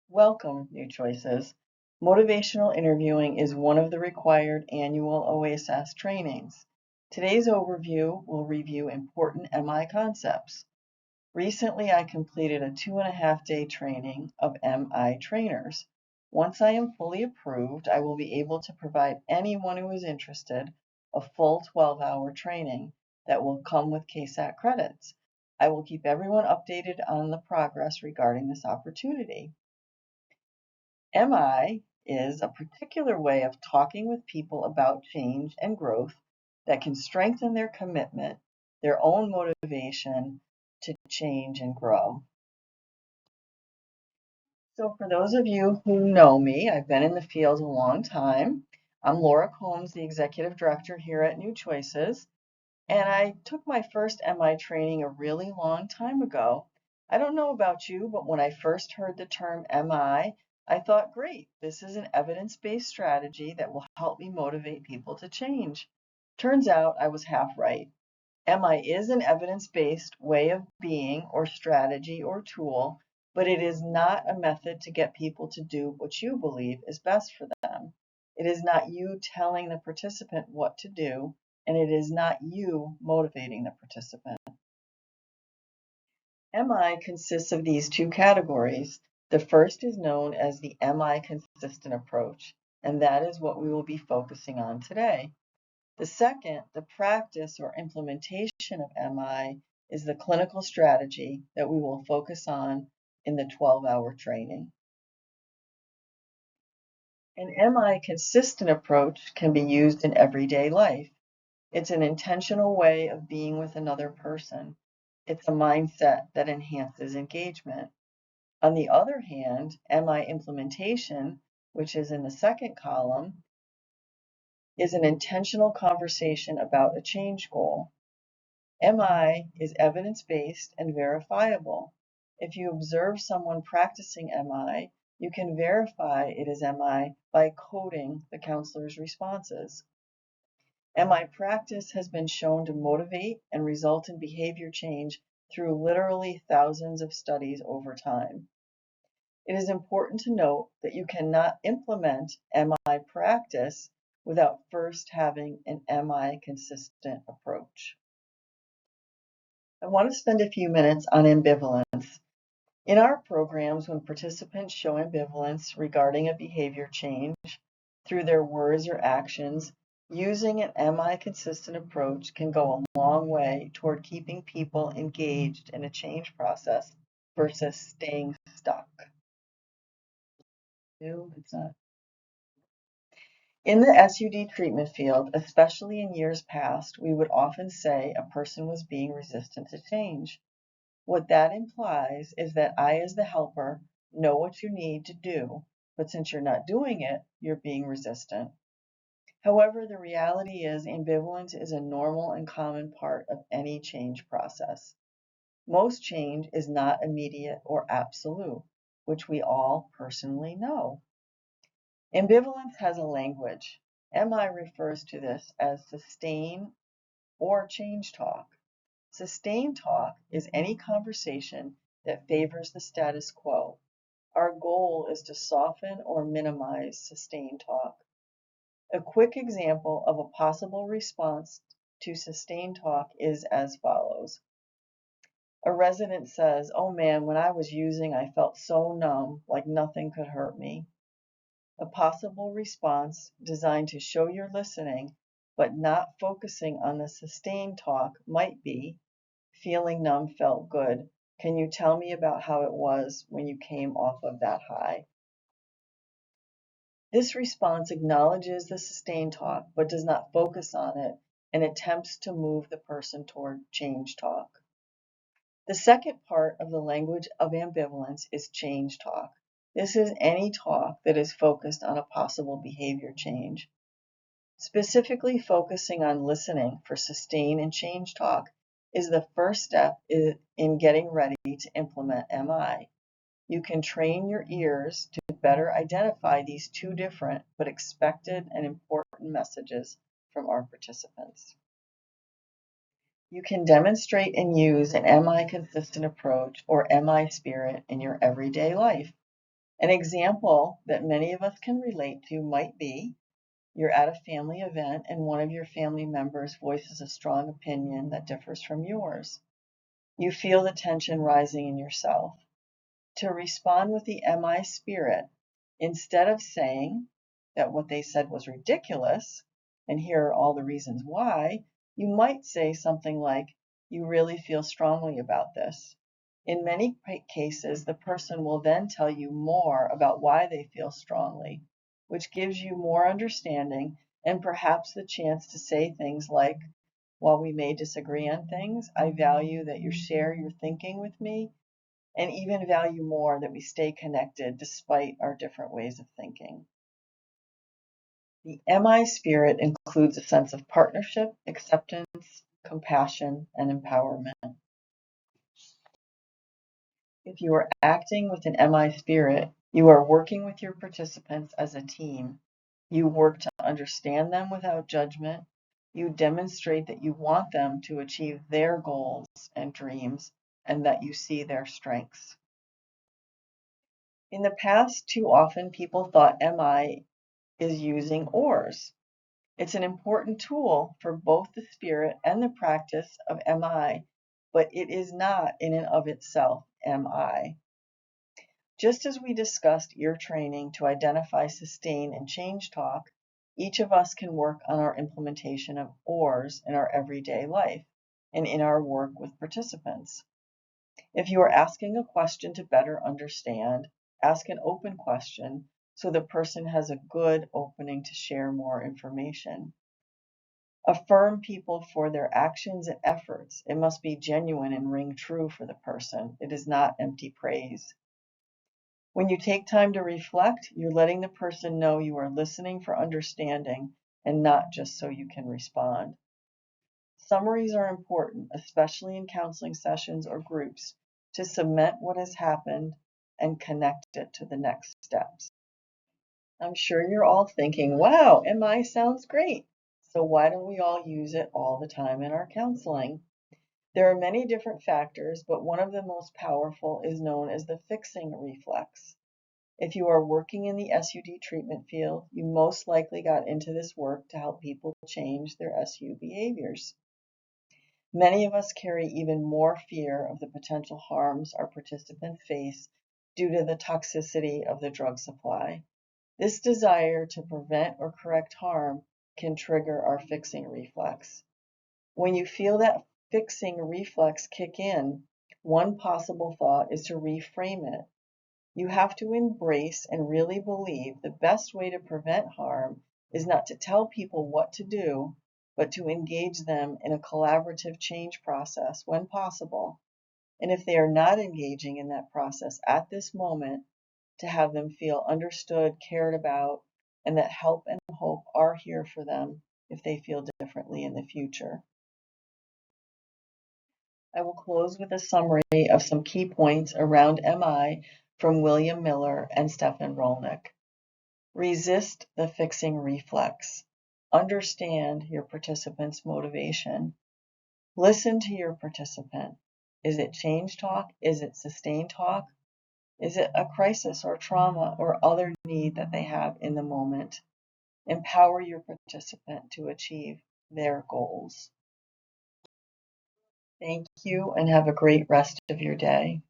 Welcome, New Choices. Motivational interviewing is one of the required annual OASS trainings. Today's overview will review important MI concepts. Recently, I completed a 2.5-day training of MI trainers. Once I am fully approved, I will be able to provide anyone who is interested a full 12-hour training that will come with KSAT credits. I will keep everyone updated on the progress regarding this opportunity. MI is a particular way of talking with people about change and growth that can strengthen their commitment, their own motivation to change and grow. So for those of you who know me, I've been in the field a long time. I'm Laura Combs, the Executive Director here at New Choices, and I took my first MI training a really long time ago. I don't know about you, but when I first heard the term MI, I thought, great, this is an evidence-based strategy that will help me motivate people to change. Turns out I was half right. MI is an evidence-based way of being or strategy or tool, but it is not a method to get people to do what you believe is best for them. It is not you telling the participant what to do, and it is not you motivating the participant. MI consists of these two categories. The first is known as the MI consistent approach, and that is what we will be focusing on today. The second, the practice or implementation of MI, is the clinical strategy that we will focus on in the 12-hour training. An MI consistent approach can be used in everyday life. It's an intentional way of being with another person. It's a mindset that enhances engagement. On the other hand, MI implementation, which is in the second column, is an intentional conversation about a change goal. MI is evidence-based and verifiable. If you observe someone practicing MI, you can verify it is MI by coding the counselor's responses. MI practice has been shown to motivate and result in behavior change through literally thousands of studies over time. It is important to note that you cannot implement MI practice without first having an MI consistent approach. I want to spend a few minutes on ambivalence. In our programs, when participants show ambivalence regarding a behavior change through their words or actions, using an MI consistent approach can go a long way toward keeping people engaged in a change process versus staying stuck. It's not. In the SUD treatment field, especially in years past, we would often say a person was being resistant to change. What that implies is that I, as the helper, know what you need to do, but since you're not doing it, you're being resistant. However, the reality is ambivalence is a normal and common part of any change process. Most change is not immediate or absolute, which we all personally know. Ambivalence has a language. MI refers to this as sustain or change talk. Sustained talk is any conversation that favors the status quo. Our goal is to soften or minimize sustained talk. A quick example of a possible response to sustained talk is as follows. A resident says, "Oh man, when I was using, I felt so numb, like nothing could hurt me." A possible response designed to show you're listening, but not focusing on the sustained talk might be, "Feeling numb felt good. Can you tell me about how it was when you came off of that high?" This response acknowledges the sustained talk, but does not focus on it and attempts to move the person toward change talk. The second part of the language of ambivalence is change talk. This is any talk that is focused on a possible behavior change. Specifically focusing on listening for sustain and change talk is the first step in getting ready to implement MI. You can train your ears to better identify these two different but expected and important messages from our participants. You can demonstrate and use an MI consistent approach or MI spirit in your everyday life. An example that many of us can relate to might be you're at a family event and one of your family members voices a strong opinion that differs from yours. You feel the tension rising in yourself. To respond with the MI spirit, instead of saying that what they said was ridiculous, and here are all the reasons why, you might say something like, "You really feel strongly about this." In many cases, the person will then tell you more about why they feel strongly, which gives you more understanding and perhaps the chance to say things like, "While we may disagree on things, I value that you share your thinking with me and even value more that we stay connected despite our different ways of thinking." The MI spirit includes a sense of partnership, acceptance, compassion, and empowerment. If you are acting with an MI spirit, you are working with your participants as a team. You work to understand them without judgment. You demonstrate that you want them to achieve their goals and dreams and that you see their strengths. In the past, too often people thought MI is using oars. It's an important tool for both the spirit and the practice of MI, but it is not in and of itself MI. Just as we discussed ear training to identify, sustain, and change talk, each of us can work on our implementation of oars in our everyday life and in our work with participants. If you are asking a question to better understand, ask an open question so the person has a good opening to share more information. Affirm people for their actions and efforts. It must be genuine and ring true for the person. It is not empty praise. When you take time to reflect, you're letting the person know you are listening for understanding and not just so you can respond. Summaries are important, especially in counseling sessions or groups, to cement what has happened and connect it to the next steps. I'm sure you're all thinking, wow, MI sounds great. So why don't we all use it all the time in our counseling? There are many different factors, but one of the most powerful is known as the fixing reflex. If you are working in the SUD treatment field, you most likely got into this work to help people change their SU behaviors. Many of us carry even more fear of the potential harms our participants face due to the toxicity of the drug supply. This desire to prevent or correct harm can trigger our fixing reflex. When you feel that fixing reflex kick in, one possible thought is to reframe it. You have to embrace and really believe the best way to prevent harm is not to tell people what to do, but to engage them in a collaborative change process when possible. And if they are not engaging in that process at this moment, to have them feel understood, cared about, and that help and hope are here for them if they feel differently in the future. I will close with a summary of some key points around MI from William Miller and Stefan Rolnick. Resist the fixing reflex. Understand your participant's motivation. Listen to your participant. Is it change talk? Is it sustain talk? Is it a crisis or trauma or other need that they have in the moment? Empower your participant to achieve their goals. Thank you and have a great rest of your day.